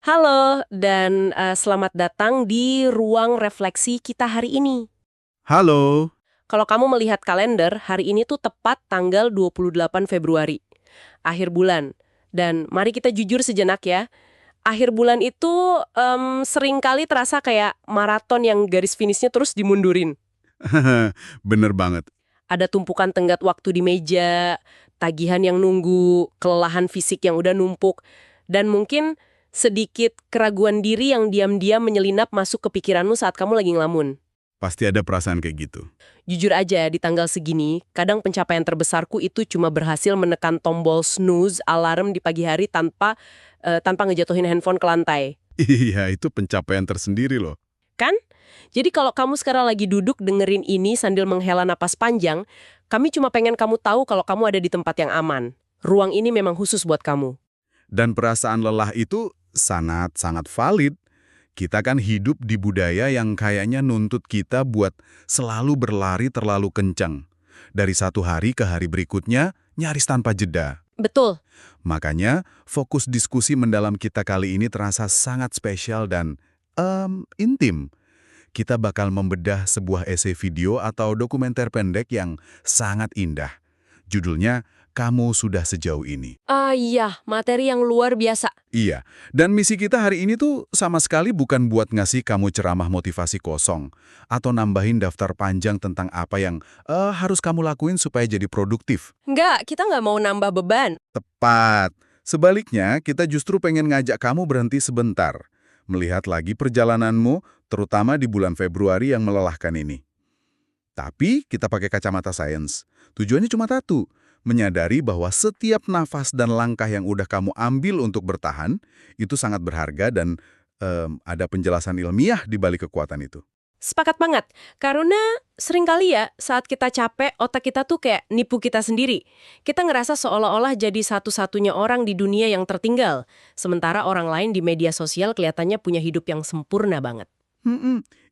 Halo, dan selamat datang di ruang refleksi kita hari ini. Halo. Kalau kamu melihat kalender, hari ini tuh tepat tanggal 28 Februari, akhir bulan. Dan mari kita jujur sejenak ya, akhir bulan itu seringkali terasa kayak maraton yang garis finishnya terus dimundurin. Bener banget. Ada tumpukan tenggat waktu di meja, tagihan yang nunggu, kelelahan fisik yang udah numpuk, dan mungkin sedikit keraguan diri yang diam-diam menyelinap masuk ke pikiranmu saat kamu lagi ngelamun. Pasti ada perasaan kayak gitu. Jujur aja, di tanggal segini, kadang pencapaian terbesarku itu cuma berhasil menekan tombol snooze alarm di pagi hari tanpa ngejatuhin handphone ke lantai. Iya, itu pencapaian tersendiri loh. Kan? Jadi kalau kamu sekarang lagi duduk dengerin ini sambil menghela napas panjang, kami cuma pengen kamu tahu kalau kamu ada di tempat yang aman. Ruang ini memang khusus buat kamu. Dan perasaan lelah itu sangat-sangat valid. Kita kan hidup di budaya yang kayaknya nuntut kita buat selalu berlari terlalu kencang. Dari satu hari ke hari berikutnya, nyaris tanpa jeda. Betul. Makanya, fokus diskusi mendalam kita kali ini terasa sangat spesial dan intim. Kita bakal membedah sebuah esai video atau dokumenter pendek yang sangat indah. Judulnya, Kamu Sudah Sejauh Ini. Iya, materi yang luar biasa. Iya, dan misi kita hari ini tuh sama sekali bukan buat ngasih kamu ceramah motivasi kosong atau nambahin daftar panjang tentang apa yang harus kamu lakuin supaya jadi produktif. Enggak, kita nggak mau nambah beban. Tepat. Sebaliknya, kita justru pengen ngajak kamu berhenti sebentar. Melihat lagi perjalananmu, terutama di bulan Februari yang melelahkan ini. Tapi kita pakai kacamata sains. Tujuannya cuma satu, menyadari bahwa setiap nafas dan langkah yang udah kamu ambil untuk bertahan, itu sangat berharga dan ada penjelasan ilmiah di balik kekuatan itu. Sepakat banget. Karena seringkali ya saat kita capek, otak kita tuh kayak nipu kita sendiri. Kita ngerasa seolah-olah jadi satu-satunya orang di dunia yang tertinggal. Sementara orang lain di media sosial kelihatannya punya hidup yang sempurna banget.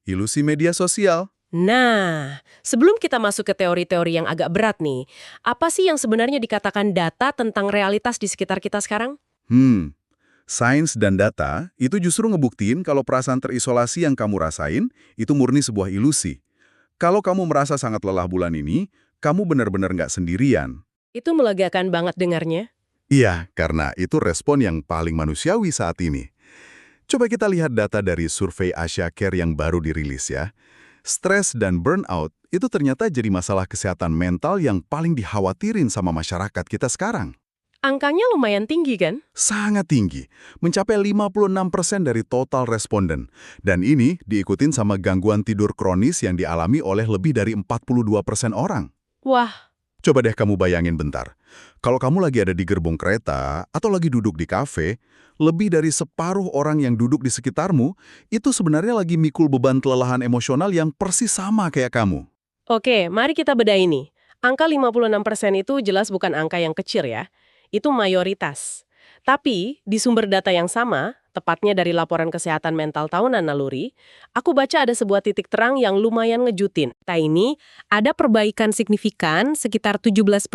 Ilusi media sosial. Nah, sebelum kita masuk ke teori-teori yang agak berat nih, apa sih yang sebenarnya dikatakan data tentang realitas di sekitar kita sekarang? Sains dan data itu justru ngebuktiin kalau perasaan terisolasi yang kamu rasain itu murni sebuah ilusi. Kalau kamu merasa sangat lelah bulan ini, kamu benar-benar nggak sendirian. Itu melegakan banget dengarnya. Iya, karena itu respon yang paling manusiawi saat ini. Coba kita lihat data dari survei Asia Care yang baru dirilis ya. Stres dan burnout itu ternyata jadi masalah kesehatan mental yang paling dikhawatirin sama masyarakat kita sekarang. Angkanya lumayan tinggi kan? Sangat tinggi, mencapai 56% dari total responden. Dan ini diikutin sama gangguan tidur kronis yang dialami oleh lebih dari 42% orang. Wah, Coba deh kamu bayangin bentar. Kalau kamu lagi ada di gerbong kereta atau lagi duduk di kafe, lebih dari separuh orang yang duduk di sekitarmu itu sebenarnya lagi mikul beban kelelahan emosional yang persis sama kayak kamu. oke, mari kita bedah ini. Angka 56% itu jelas bukan angka yang kecil ya. Itu mayoritas. Tapi, di sumber data yang sama, tepatnya dari laporan kesehatan mental tahunan Naluri, aku baca ada sebuah titik terang yang lumayan ngejutin. Ini ada perbaikan signifikan sekitar 17%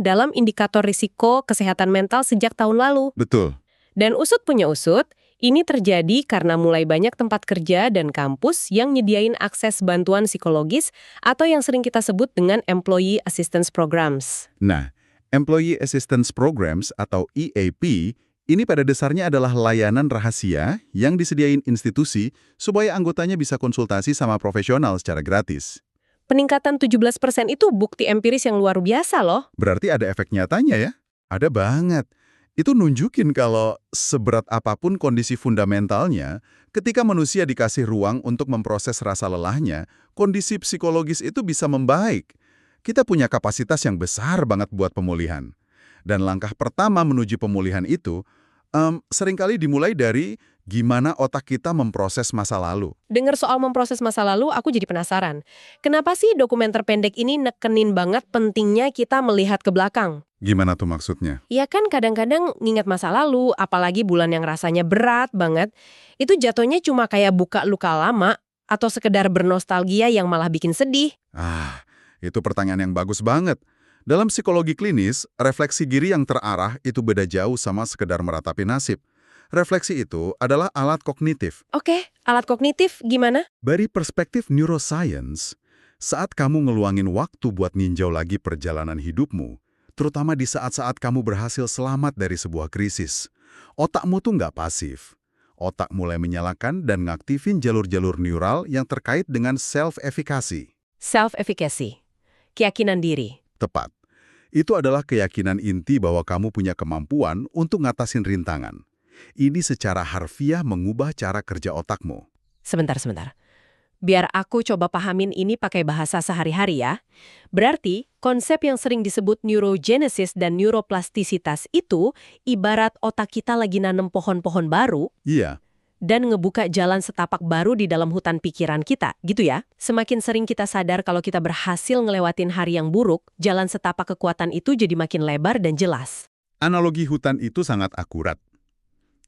dalam indikator risiko kesehatan mental sejak tahun lalu. Betul. Dan usut punya usut, ini terjadi karena mulai banyak tempat kerja dan kampus yang nyediain akses bantuan psikologis atau yang sering kita sebut dengan Employee Assistance Programs. Nah, Employee Assistance Programs atau EAP ini pada dasarnya adalah layanan rahasia yang disediain institusi supaya anggotanya bisa konsultasi sama profesional secara gratis. Peningkatan 17% itu bukti empiris yang luar biasa loh. Berarti ada efek nyatanya ya? Ada banget. Itu nunjukin kalau seberat apapun kondisi fundamentalnya, ketika manusia dikasih ruang untuk memproses rasa lelahnya, kondisi psikologis itu bisa membaik. Kita punya kapasitas yang besar banget buat pemulihan. Dan langkah pertama menuju pemulihan itu seringkali dimulai dari gimana otak kita memproses masa lalu. Dengar soal memproses masa lalu, aku jadi penasaran. Kenapa sih dokumenter pendek ini nekenin banget pentingnya kita melihat ke belakang? Gimana tuh maksudnya? Ya kan kadang-kadang nginget masa lalu, apalagi bulan yang rasanya berat banget, itu jatuhnya cuma kayak buka luka lama atau sekedar bernostalgia yang malah bikin sedih. Itu pertanyaan yang bagus banget. Dalam psikologi klinis, refleksi diri yang terarah itu beda jauh sama sekedar meratapi nasib. Refleksi itu adalah alat kognitif. Oke, alat kognitif gimana? Dari perspektif neuroscience, saat kamu ngeluangin waktu buat ninjau lagi perjalanan hidupmu, terutama di saat-saat kamu berhasil selamat dari sebuah krisis, otakmu tuh nggak pasif. Otak mulai menyalakan dan ngaktifin jalur-jalur neural yang terkait dengan self-efficacy. Self-efficacy, keyakinan diri. Tepat. Itu adalah keyakinan inti bahwa kamu punya kemampuan untuk ngatasin rintangan. Ini secara harfiah mengubah cara kerja otakmu. Sebentar. Biar aku coba pahamin ini pakai bahasa sehari-hari ya. Berarti, konsep yang sering disebut neurogenesis dan neuroplastisitas itu ibarat otak kita lagi nanam pohon-pohon baru Iya, dan ngebuka jalan setapak baru di dalam hutan pikiran kita, gitu ya. Semakin sering kita sadar kalau kita berhasil ngelewatin hari yang buruk, jalan setapak kekuatan itu jadi makin lebar dan jelas. analogi hutan itu sangat akurat.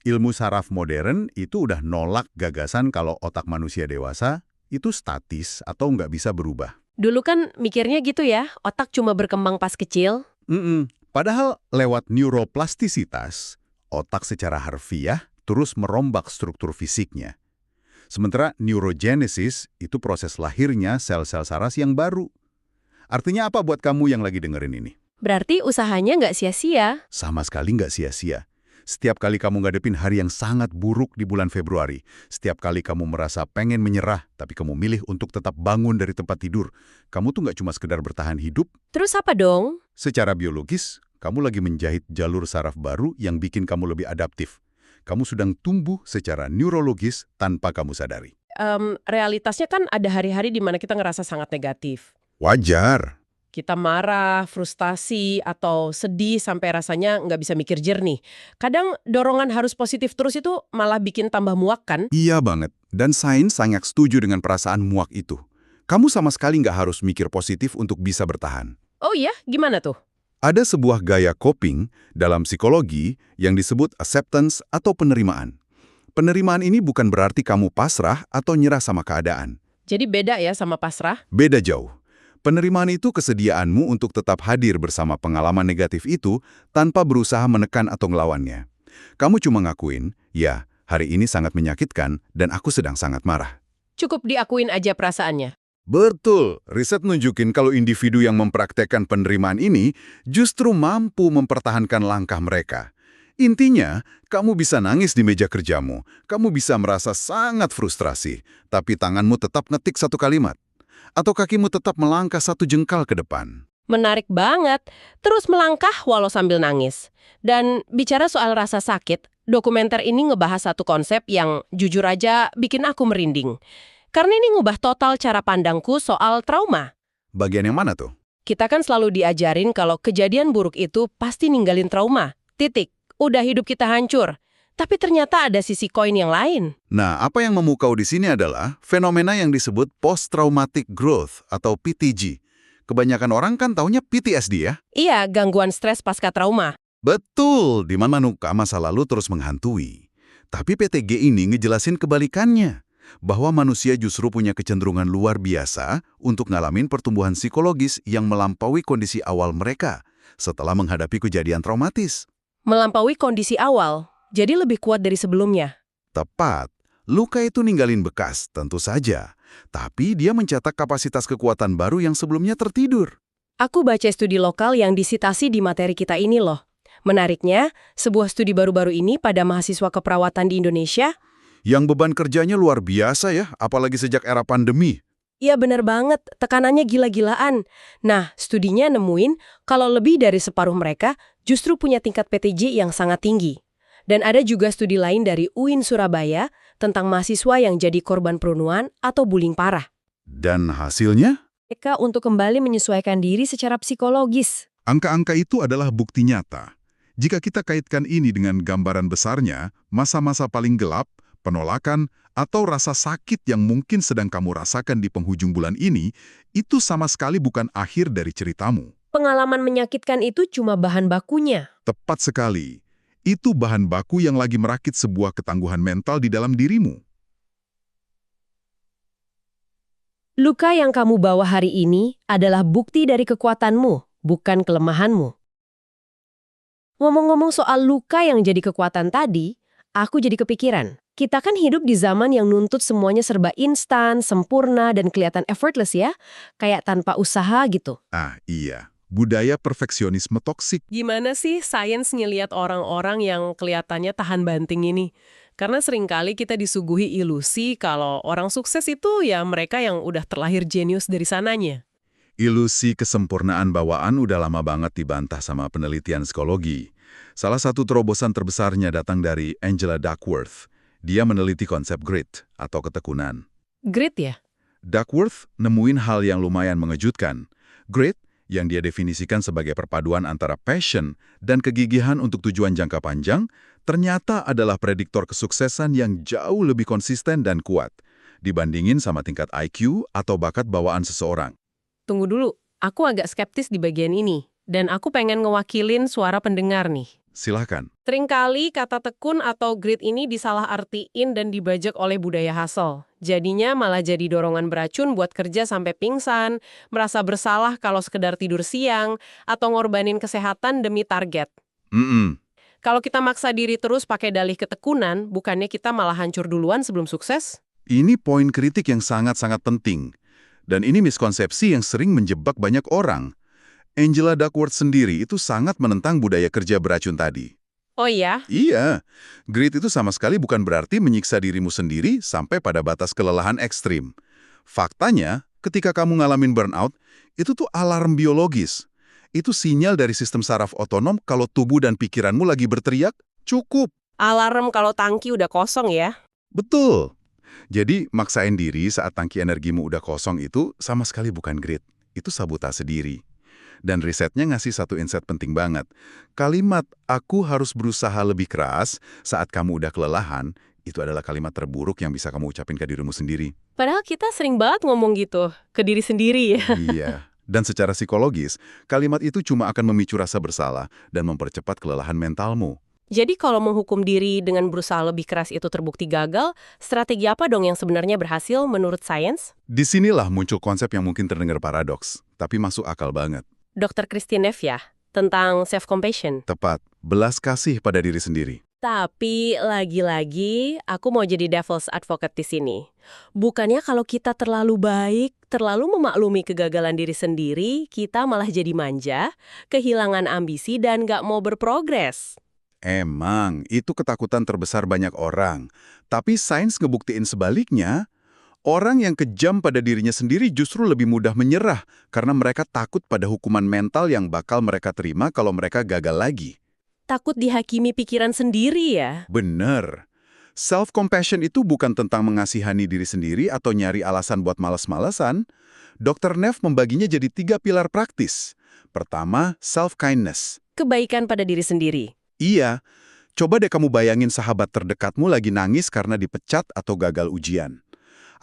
Ilmu saraf modern itu udah nolak gagasan kalau otak manusia dewasa itu statis atau nggak bisa berubah. Dulu kan mikirnya gitu ya, otak cuma berkembang pas kecil. Padahal lewat neuroplastisitas, otak secara harfiah terus merombak struktur fisiknya. Sementara neurogenesis itu proses lahirnya sel-sel saraf yang baru. Artinya apa buat kamu yang lagi dengerin ini? Berarti usahanya nggak sia-sia. Sama sekali nggak sia-sia. Setiap kali kamu ngadepin hari yang sangat buruk di bulan Februari, setiap kali kamu merasa pengen menyerah, tapi kamu milih untuk tetap bangun dari tempat tidur, kamu tuh nggak cuma sekedar bertahan hidup. Terus apa dong? Secara biologis, kamu lagi menjahit jalur saraf baru yang bikin kamu lebih adaptif. Kamu sedang tumbuh secara neurologis tanpa kamu sadari. Realitasnya kan ada hari-hari di mana kita ngerasa sangat negatif. Wajar. Kita marah, frustasi, atau sedih sampai rasanya nggak bisa mikir jernih. Kadang dorongan harus positif terus itu malah bikin tambah muak kan? Iya banget. Dan sains sangat setuju dengan perasaan muak itu. Kamu sama sekali nggak harus mikir positif untuk bisa bertahan. Oh iya? Gimana tuh? Ada sebuah gaya coping dalam psikologi yang disebut acceptance atau penerimaan. Penerimaan ini bukan berarti kamu pasrah atau nyerah sama keadaan. Jadi beda ya sama pasrah? Beda jauh. Penerimaan itu kesediaanmu untuk tetap hadir bersama pengalaman negatif itu tanpa berusaha menekan atau ngelawannya. Kamu cuma ngakuin, ya, hari ini sangat menyakitkan dan aku sedang sangat marah. Cukup diakuin aja perasaannya. Betul, riset nunjukin kalau individu yang mempraktekkan penerimaan ini justru mampu mempertahankan langkah mereka. Intinya, kamu bisa nangis di meja kerjamu, kamu bisa merasa sangat frustrasi, tapi tanganmu tetap ngetik satu kalimat. Atau kakimu tetap melangkah satu jengkal ke depan. Menarik banget. Terus melangkah walau sambil nangis. Dan bicara soal rasa sakit, dokumenter ini ngebahas satu konsep yang jujur aja bikin aku merinding. Karena ini ngubah total cara pandangku soal trauma. Bagian yang mana tuh? Kita kan selalu diajarin kalau kejadian buruk itu pasti ninggalin trauma. Titik. Udah hidup kita hancur. Tapi ternyata ada sisi koin yang lain. Nah, apa yang memukau di sini adalah fenomena yang disebut post-traumatic growth atau PTG. Kebanyakan orang kan taunya PTSD ya? Iya, gangguan stres pasca trauma. Betul, di mana luka masa lalu terus menghantui. Tapi PTG ini ngejelasin kebalikannya. Bahwa manusia justru punya kecenderungan luar biasa untuk ngalamin pertumbuhan psikologis yang melampaui kondisi awal mereka setelah menghadapi kejadian traumatis. Melampaui kondisi awal. Jadi lebih kuat dari sebelumnya. Tepat. Luka itu ninggalin bekas, tentu saja. Tapi dia mencetak kapasitas kekuatan baru yang sebelumnya tertidur. Aku baca studi lokal yang disitasi di materi kita ini loh. Menariknya, sebuah studi baru-baru ini pada mahasiswa keperawatan di Indonesia. Yang beban kerjanya luar biasa ya, apalagi sejak era pandemi. Iya bener banget, tekanannya gila-gilaan. Nah, studinya nemuin kalau lebih dari separuh mereka justru punya tingkat PTG yang sangat tinggi. Dan ada juga studi lain dari UIN Surabaya tentang mahasiswa yang jadi korban perundungan atau bullying parah. Dan hasilnya? Mereka untuk kembali menyesuaikan diri secara psikologis. Angka-angka itu adalah bukti nyata. Jika kita kaitkan ini dengan gambaran besarnya, masa-masa paling gelap, penolakan, atau rasa sakit yang mungkin sedang kamu rasakan di penghujung bulan ini, itu sama sekali bukan akhir dari ceritamu. Pengalaman menyakitkan itu cuma bahan bakunya. Tepat sekali. Itu bahan baku yang lagi merakit sebuah ketangguhan mental di dalam dirimu. Luka yang kamu bawa hari ini adalah bukti dari kekuatanmu, bukan kelemahanmu. Ngomong-ngomong soal luka yang jadi kekuatan tadi, Aku jadi kepikiran. Kita kan hidup di zaman yang nuntut semuanya serba instan, sempurna, dan kelihatan effortless ya. Kayak tanpa usaha gitu. Ah, iya. Budaya perfeksionisme toksik. Gimana sih sains ngelihat orang-orang yang kelihatannya tahan banting ini? Karena seringkali kita disuguhi ilusi kalau orang sukses itu ya mereka yang udah terlahir jenius dari sananya. Ilusi kesempurnaan bawaan udah lama banget dibantah sama penelitian psikologi. Salah satu terobosan terbesarnya datang dari Angela Duckworth. Dia meneliti konsep grit atau ketekunan. Grit ya? Duckworth nemuin hal yang lumayan mengejutkan. Grit, yang dia definisikan sebagai perpaduan antara passion dan kegigihan untuk tujuan jangka panjang, ternyata adalah prediktor kesuksesan yang jauh lebih konsisten dan kuat dibandingin sama tingkat IQ atau bakat bawaan seseorang. Tunggu dulu, aku agak skeptis di bagian ini. Dan aku pengen ngewakilin suara pendengar nih. Silahkan. Seringkali kata tekun atau grit ini disalahartiin dan dibajak oleh budaya hustle. Jadinya malah jadi dorongan beracun buat kerja sampai pingsan, merasa bersalah kalau sekedar tidur siang, atau ngorbanin kesehatan demi target. Kalau kita maksa diri terus pakai dalih ketekunan, bukannya kita malah hancur duluan sebelum sukses? Ini poin kritik yang sangat-sangat penting. Dan ini miskonsepsi yang sering menjebak banyak orang. Angela Duckworth sendiri itu sangat menentang budaya kerja beracun tadi. Oh iya? Iya, grit itu sama sekali bukan berarti menyiksa dirimu sendiri sampai pada batas kelelahan ekstrim. Faktanya, ketika kamu ngalamin burnout, itu tuh alarm biologis. Itu sinyal dari sistem saraf otonom kalau tubuh dan pikiranmu lagi berteriak, cukup. Alarm kalau tangki udah kosong ya? Betul. Jadi, maksain diri saat tangki energimu udah kosong itu sama sekali bukan grit. Itu sabotase diri. Dan risetnya ngasih satu insight penting banget. Kalimat, aku harus berusaha lebih keras saat kamu udah kelelahan, itu adalah kalimat terburuk yang bisa kamu ucapin ke dirimu sendiri. Padahal kita sering banget ngomong gitu, ke diri sendiri ya. Iya. Dan secara psikologis, kalimat itu cuma akan memicu rasa bersalah dan mempercepat kelelahan mentalmu. Jadi kalau menghukum diri dengan berusaha lebih keras itu terbukti gagal, strategi apa dong yang sebenarnya berhasil menurut sains? Disinilah muncul konsep yang mungkin terdengar paradoks, tapi masuk akal banget. Dr. Christine Neff ya, tentang self-compassion. Tepat, belas kasih pada diri sendiri. Tapi lagi-lagi aku mau jadi devil's advocate di sini. Bukannya kalau kita terlalu baik, terlalu memaklumi kegagalan diri sendiri, kita malah jadi manja, kehilangan ambisi dan nggak mau berprogres. Emang, itu ketakutan terbesar banyak orang. Tapi sains ngebuktiin sebaliknya, orang yang kejam pada dirinya sendiri justru lebih mudah menyerah karena mereka takut pada hukuman mental yang bakal mereka terima kalau mereka gagal lagi. Takut dihakimi pikiran sendiri ya? Bener. Self-compassion itu bukan tentang mengasihani diri sendiri atau nyari alasan buat males-malesan. Dr. Neff membaginya jadi 3 pilar praktis. Pertama, self-kindness. Kebaikan pada diri sendiri. Iya, coba deh kamu bayangin sahabat terdekatmu lagi nangis karena dipecat atau gagal ujian.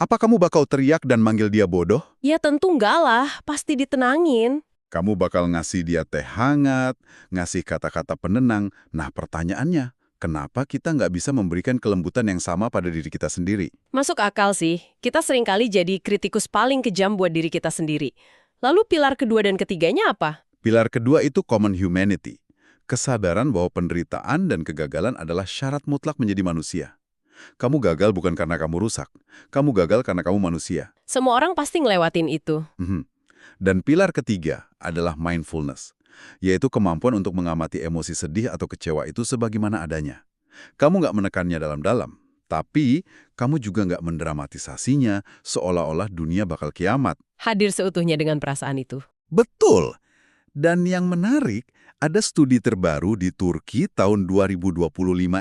Apa kamu bakal teriak dan manggil dia bodoh? Ya tentu enggak lah, pasti ditenangin. Kamu bakal ngasih dia teh hangat, ngasih kata-kata penenang. Nah pertanyaannya, kenapa kita nggak bisa memberikan kelembutan yang sama pada diri kita sendiri? Masuk akal sih, kita seringkali jadi kritikus paling kejam buat diri kita sendiri. Lalu pilar kedua dan ketiganya apa? Pilar kedua itu common humanity. Kesadaran bahwa penderitaan dan kegagalan adalah syarat mutlak menjadi manusia. Kamu gagal bukan karena kamu rusak. Kamu gagal karena kamu manusia. Semua orang pasti ngelewatin itu. Dan pilar ketiga adalah mindfulness, yaitu kemampuan untuk mengamati emosi sedih atau kecewa itu sebagaimana adanya. Kamu nggak menekannya dalam-dalam, tapi kamu juga nggak mendramatisasinya seolah-olah dunia bakal kiamat. Hadir seutuhnya dengan perasaan itu. Betul! Dan yang menarik, ada studi terbaru di Turki tahun 2025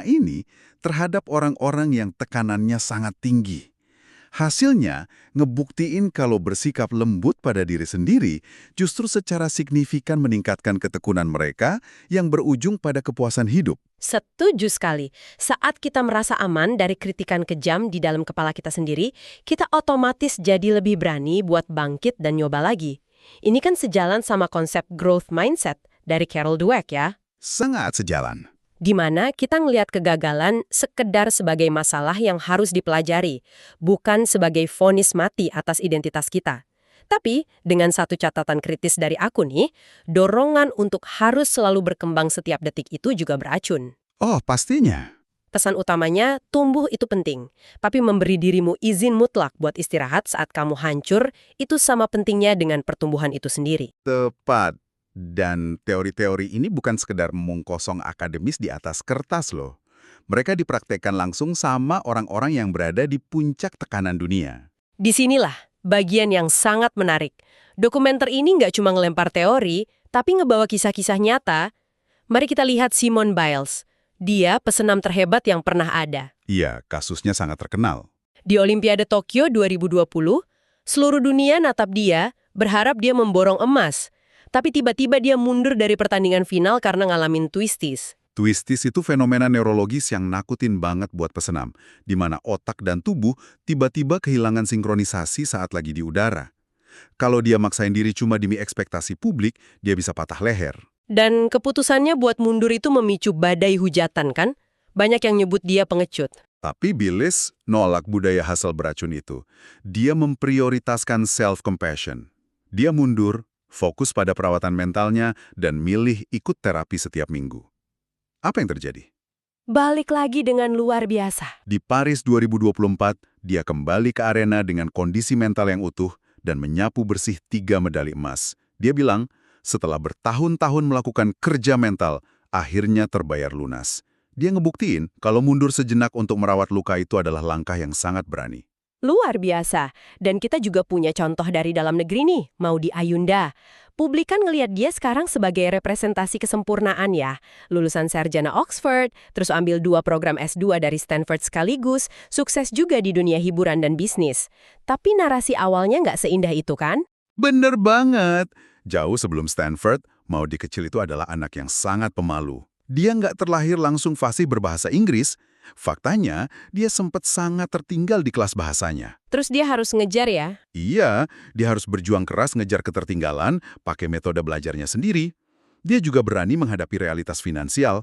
ini terhadap orang-orang yang tekanannya sangat tinggi. Hasilnya, ngebuktiin kalau bersikap lembut pada diri sendiri justru secara signifikan meningkatkan ketekunan mereka yang berujung pada kepuasan hidup. Setuju sekali. Saat kita merasa aman dari kritikan kejam di dalam kepala kita sendiri, kita otomatis jadi lebih berani buat bangkit dan nyoba lagi. Ini kan sejalan sama konsep growth mindset dari Carol Dweck ya. Sangat sejalan. Di mana kita ngelihat kegagalan sekedar sebagai masalah yang harus dipelajari, bukan sebagai vonis mati atas identitas kita. Tapi, dengan satu catatan kritis dari aku nih, dorongan untuk harus selalu berkembang setiap detik itu juga beracun. Oh, pastinya. Pesan utamanya, tumbuh itu penting. Tapi memberi dirimu izin mutlak buat istirahat saat kamu hancur, itu sama pentingnya dengan pertumbuhan itu sendiri. Tepat. Dan teori-teori ini bukan sekedar mung kosong akademis di atas kertas loh. Mereka dipraktekkan langsung sama orang-orang yang berada di puncak tekanan dunia. Disinilah bagian yang sangat menarik. Dokumenter ini nggak cuma ngelempar teori, tapi ngebawa kisah-kisah nyata. Mari kita lihat Simone Biles. Dia pesenam terhebat yang pernah ada. Iya, kasusnya sangat terkenal. Di Olimpiade Tokyo 2020, seluruh dunia natap dia, berharap dia memborong emas. Tapi tiba-tiba dia mundur dari pertandingan final karena ngalamin twisties. Twisties itu fenomena neurologis yang nakutin banget buat pesenam, di mana otak dan tubuh tiba-tiba kehilangan sinkronisasi saat lagi di udara. Kalau dia maksain diri cuma demi ekspektasi publik, dia bisa patah leher. Dan keputusannya buat mundur itu memicu badai hujatan kan? Banyak yang nyebut dia pengecut. Tapi Biles nolak budaya hasil beracun itu. Dia memprioritaskan self-compassion. Dia mundur, fokus pada perawatan mentalnya, dan milih ikut terapi setiap minggu. Apa yang terjadi? Balik lagi dengan luar biasa. Di Paris 2024, dia kembali ke arena dengan kondisi mental yang utuh dan menyapu bersih 3 medali emas. Dia bilang, setelah bertahun-tahun melakukan kerja mental, akhirnya terbayar lunas. Dia ngebuktiin kalau mundur sejenak untuk merawat luka itu adalah langkah yang sangat berani. Luar biasa. Dan kita juga punya contoh dari dalam negeri nih, Maudy Ayunda. Publik kan ngelihat dia sekarang sebagai representasi kesempurnaan ya. Lulusan sarjana Oxford, terus ambil 2 program S2 dari Stanford sekaligus, sukses juga di dunia hiburan dan bisnis. Tapi narasi awalnya nggak seindah itu kan? Bener banget! Jauh sebelum Stanford, Maudy kecil itu adalah anak yang sangat pemalu. Dia nggak terlahir langsung fasih berbahasa Inggris. Faktanya, dia sempat sangat tertinggal di kelas bahasanya. Terus dia harus ngejar ya? Iya, dia harus berjuang keras ngejar ketertinggalan, pakai metode belajarnya sendiri. Dia juga berani menghadapi realitas finansial.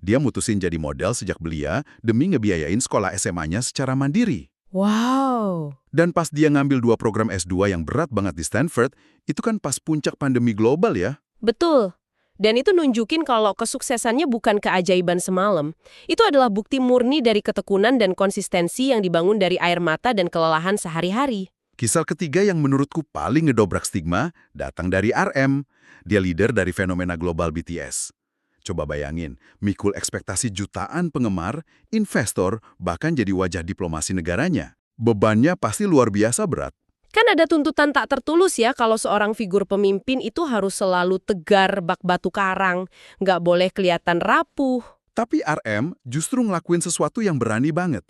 Dia mutusin jadi model sejak belia demi ngebiayain sekolah SMA-nya secara mandiri. Wow! Dan pas dia ngambil 2 program S2 yang berat banget di Stanford, itu kan pas puncak pandemi global ya. Betul. Dan itu nunjukin kalau kesuksesannya bukan keajaiban semalam. Itu adalah bukti murni dari ketekunan dan konsistensi yang dibangun dari air mata dan kelelahan sehari-hari. Kisah ketiga yang menurutku paling ngedobrak stigma datang dari RM. Dia leader dari fenomena global BTS. Coba bayangin, mikul ekspektasi jutaan penggemar, investor, bahkan jadi wajah diplomasi negaranya. Bebannya pasti luar biasa berat. Kan ada tuntutan tak tertulus ya kalau seorang figur pemimpin itu harus selalu tegar bak batu karang, nggak boleh kelihatan rapuh. Tapi RM justru ngelakuin sesuatu yang berani banget.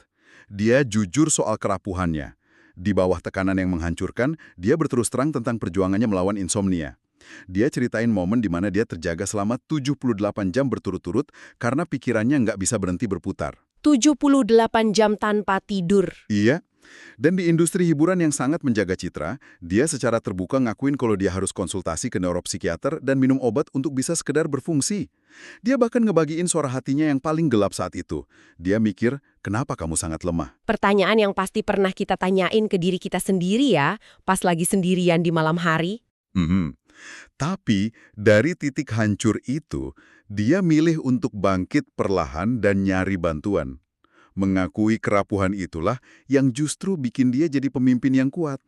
Dia jujur soal kerapuhannya. Di bawah tekanan yang menghancurkan, dia berterus terang tentang perjuangannya melawan insomnia. Dia ceritain momen di mana dia terjaga selama 78 jam berturut-turut karena pikirannya nggak bisa berhenti berputar. 78 jam tanpa tidur. Iya. Dan di industri hiburan yang sangat menjaga citra, dia secara terbuka ngakuin kalau dia harus konsultasi ke neuropsikiater dan minum obat untuk bisa sekedar berfungsi. Dia bahkan ngebagiin suara hatinya yang paling gelap saat itu. Dia mikir, kenapa kamu sangat lemah? Pertanyaan yang pasti pernah kita tanyain ke diri kita sendiri ya, pas lagi sendirian di malam hari. Tapi dari titik hancur itu, dia milih untuk bangkit perlahan dan nyari bantuan. Mengakui kerapuhan itulah yang justru bikin dia jadi pemimpin yang kuat.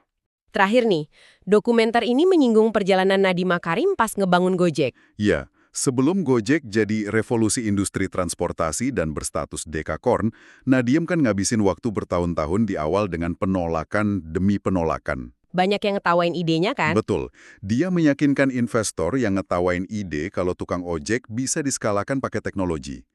Terakhir nih, dokumenter ini menyinggung perjalanan Nadiem Makarim pas ngebangun Gojek. Ya, sebelum Gojek jadi revolusi industri transportasi dan berstatus dekakorn, Nadiem kan ngabisin waktu bertahun-tahun di awal dengan penolakan demi penolakan. Banyak yang ngetawain idenya kan? Betul. Dia meyakinkan investor yang ngetawain ide kalau tukang ojek bisa diskalakan pakai teknologi.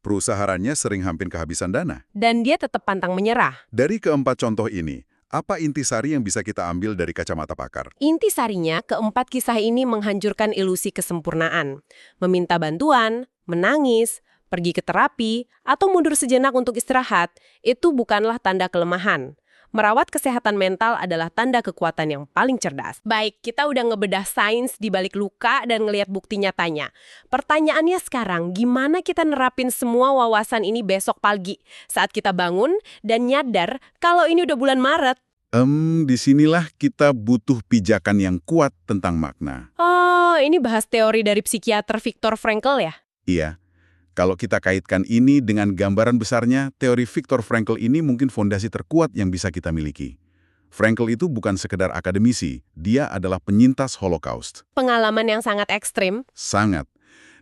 Perusahaannya sering hampir kehabisan dana. Dan dia tetap pantang menyerah. Dari keempat contoh ini, apa intisari yang bisa kita ambil dari kacamata pakar? Intisarinya, keempat kisah ini menghancurkan ilusi kesempurnaan. Meminta bantuan, menangis, pergi ke terapi, atau mundur sejenak untuk istirahat, itu bukanlah tanda kelemahan. Merawat kesehatan mental adalah tanda kekuatan yang paling cerdas. Baik, kita udah ngebedah sains di balik luka dan ngelihat bukti nyatanya. Pertanyaannya sekarang, gimana kita nerapin semua wawasan ini besok pagi saat kita bangun dan nyadar kalau ini udah bulan Maret? Disinilah kita butuh pijakan yang kuat tentang makna. Oh, ini bahas teori dari psikiater Viktor Frankl ya? Iya, Kalau kita kaitkan ini dengan gambaran besarnya, teori Viktor Frankl ini mungkin fondasi terkuat yang bisa kita miliki. Frankl itu bukan sekedar akademisi, dia adalah penyintas Holocaust. Pengalaman yang sangat ekstrim. Sangat.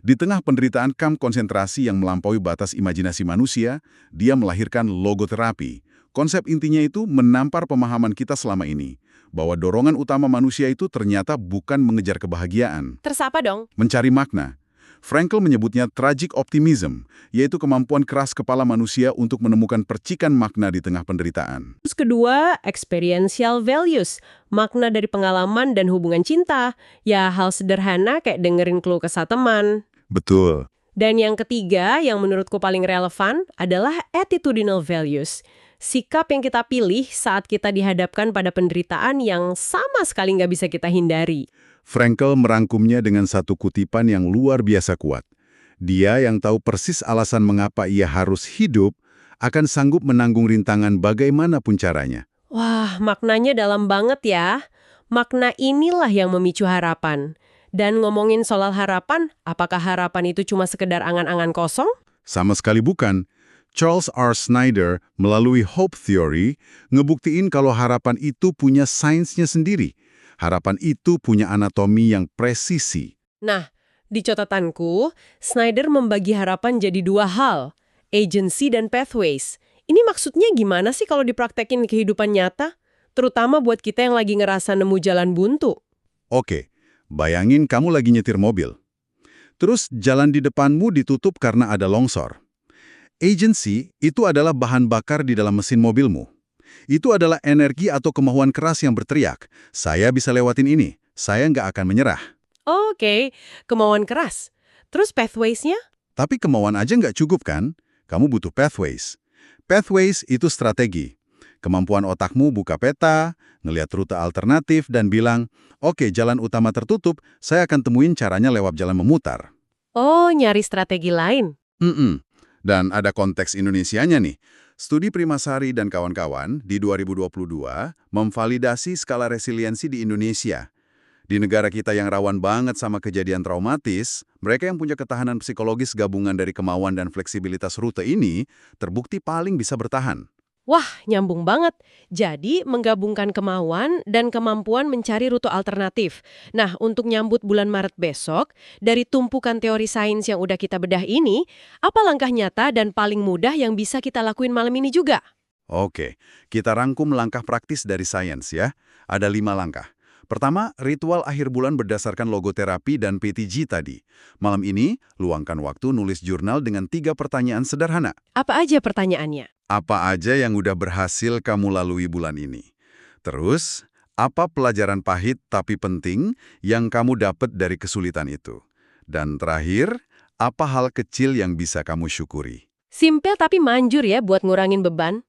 Di tengah penderitaan kamp konsentrasi yang melampaui batas imajinasi manusia, dia melahirkan logoterapi. Konsep intinya itu menampar pemahaman kita selama ini, bahwa dorongan utama manusia itu ternyata bukan mengejar kebahagiaan, Terus apa dong? mencari makna. Frankl menyebutnya tragic optimism, yaitu kemampuan keras kepala manusia untuk menemukan percikan makna di tengah penderitaan. Terus kedua, experiential values, makna dari pengalaman dan hubungan cinta. Ya, hal sederhana kayak dengerin keluh kesah teman. Betul. Dan yang ketiga, yang menurutku paling relevan, adalah attitudinal values. Sikap yang kita pilih saat kita dihadapkan pada penderitaan yang sama sekali nggak bisa kita hindari. Frankl merangkumnya dengan satu kutipan yang luar biasa kuat. Dia yang tahu persis alasan mengapa ia harus hidup, akan sanggup menanggung rintangan bagaimanapun caranya. Wah, maknanya dalam banget ya. Makna inilah yang memicu harapan. Dan ngomongin soal harapan, apakah harapan itu cuma sekedar angan-angan kosong? Sama sekali bukan. Charles R. Snyder melalui Hope Theory ngebuktiin kalau harapan itu punya sainsnya sendiri. Harapan itu punya anatomi yang presisi. Nah, di catatanku, Snyder membagi harapan jadi dua hal, agency dan pathways. Ini maksudnya gimana sih kalau dipraktekin kehidupan nyata? Terutama buat kita yang lagi ngerasa nemu jalan buntu. Oke, bayangin kamu lagi nyetir mobil. Terus jalan di depanmu ditutup karena ada longsor. Agency itu adalah bahan bakar di dalam mesin mobilmu. Itu adalah energi atau kemauan keras yang berteriak, saya bisa lewatin ini, saya nggak akan menyerah. Oke, kemauan keras. Terus pathways-nya? Tapi kemauan aja nggak cukup kan? Kamu butuh pathways. Pathways itu strategi. Kemampuan otakmu buka peta, ngelihat rute alternatif, dan bilang, oke, jalan utama tertutup, saya akan temuin caranya lewat jalan memutar. Oh, nyari strategi lain. Dan ada konteks Indonesianya nih. Studi Primasari dan kawan-kawan di 2022 memvalidasi skala resiliensi di Indonesia. Di negara kita yang rawan banget sama kejadian traumatis, mereka yang punya ketahanan psikologis gabungan dari kemauan dan fleksibilitas rute ini terbukti paling bisa bertahan. Wah, nyambung banget. Jadi, menggabungkan kemauan dan kemampuan mencari rute alternatif. Nah, untuk nyambut bulan Maret besok, dari tumpukan teori sains yang udah kita bedah ini, apa langkah nyata dan paling mudah yang bisa kita lakuin malam ini juga? Oke, kita rangkum langkah praktis dari sains ya. Ada 5 langkah. Pertama, ritual akhir bulan berdasarkan logoterapi dan PTG tadi. Malam ini, luangkan waktu nulis jurnal dengan 3 pertanyaan sederhana. Apa aja pertanyaannya? Apa aja yang udah berhasil kamu lalui bulan ini? Terus, apa pelajaran pahit tapi penting yang kamu dapat dari kesulitan itu? Dan terakhir, apa hal kecil yang bisa kamu syukuri? Simpel tapi manjur ya buat ngurangin beban.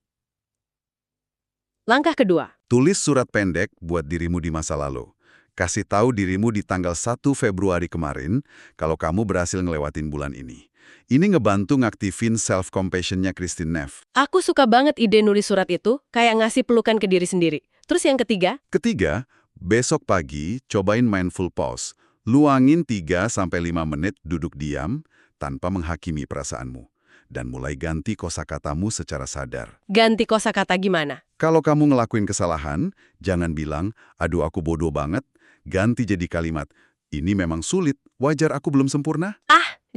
Langkah kedua. Tulis surat pendek buat dirimu di masa lalu. Kasih tahu dirimu di tanggal 1 Februari kemarin kalau kamu berhasil ngelewatin bulan ini. Ini ngebantu ngaktifin self-compassion-nya Kristin Neff. Aku suka banget ide nulis surat itu, kayak ngasih pelukan ke diri sendiri. Terus yang ketiga? Ketiga, besok pagi cobain mindful pause. Luangin 3-5 menit duduk diam tanpa menghakimi perasaanmu. Dan mulai ganti kosakatamu secara sadar. Ganti kosakata gimana? Kalau kamu ngelakuin kesalahan, jangan bilang, aduh aku bodoh banget. Ganti jadi kalimat, ini memang sulit, wajar aku belum sempurna.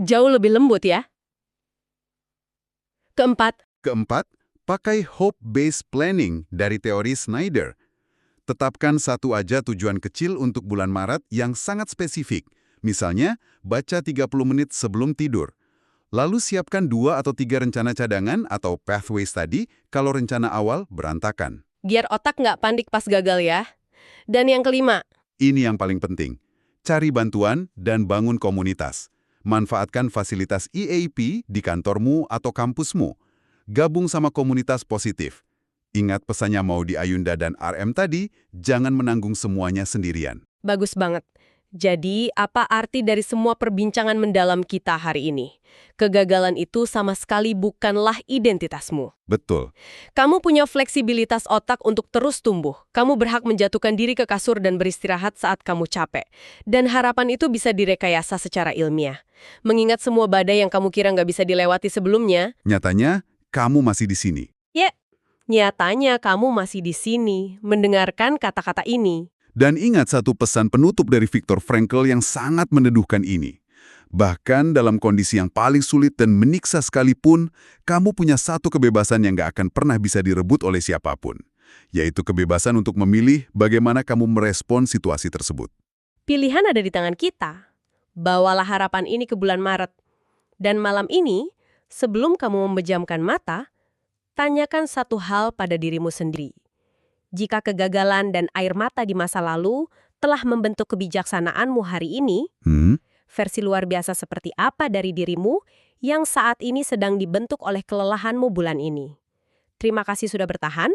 Jauh lebih lembut ya. Keempat, Pakai hope-based planning dari teori Snyder. Tetapkan satu aja tujuan kecil untuk bulan Maret yang sangat spesifik. Misalnya, baca 30 menit sebelum tidur. Lalu siapkan 2 atau 3 rencana cadangan atau pathways tadi kalau rencana awal berantakan. biar otak nggak panik pas gagal ya. Dan yang kelima, Ini yang paling penting. Cari bantuan dan bangun komunitas. Manfaatkan fasilitas EAP di kantormu atau kampusmu. Gabung sama komunitas positif. Ingat pesannya mau di Ayunda dan RM tadi, jangan menanggung semuanya sendirian. bagus banget. Jadi, apa arti dari semua perbincangan mendalam kita hari ini? Kegagalan itu sama sekali bukanlah identitasmu. Betul. Kamu punya fleksibilitas otak untuk terus tumbuh. Kamu berhak menjatuhkan diri ke kasur dan beristirahat saat kamu capek. Dan harapan itu bisa direkayasa secara ilmiah. Mengingat semua badai yang kamu kira nggak bisa dilewati sebelumnya, Nyatanya, kamu masih di sini. nyatanya kamu masih di sini, mendengarkan kata-kata ini. Dan ingat satu pesan penutup dari Viktor Frankl yang sangat meneduhkan ini. Bahkan dalam kondisi yang paling sulit dan menyiksa sekalipun, kamu punya satu kebebasan yang gak akan pernah bisa direbut oleh siapapun. Yaitu kebebasan untuk memilih bagaimana kamu merespon situasi tersebut. Pilihan ada di tangan kita. Bawalah harapan ini ke bulan Maret. Dan malam ini, sebelum kamu memejamkan mata, tanyakan satu hal pada dirimu sendiri. Jika kegagalan dan air mata di masa lalu telah membentuk kebijaksanaanmu hari ini, versi luar biasa seperti apa dari dirimu yang saat ini sedang dibentuk oleh kelelahanmu bulan ini? Terima kasih sudah bertahan.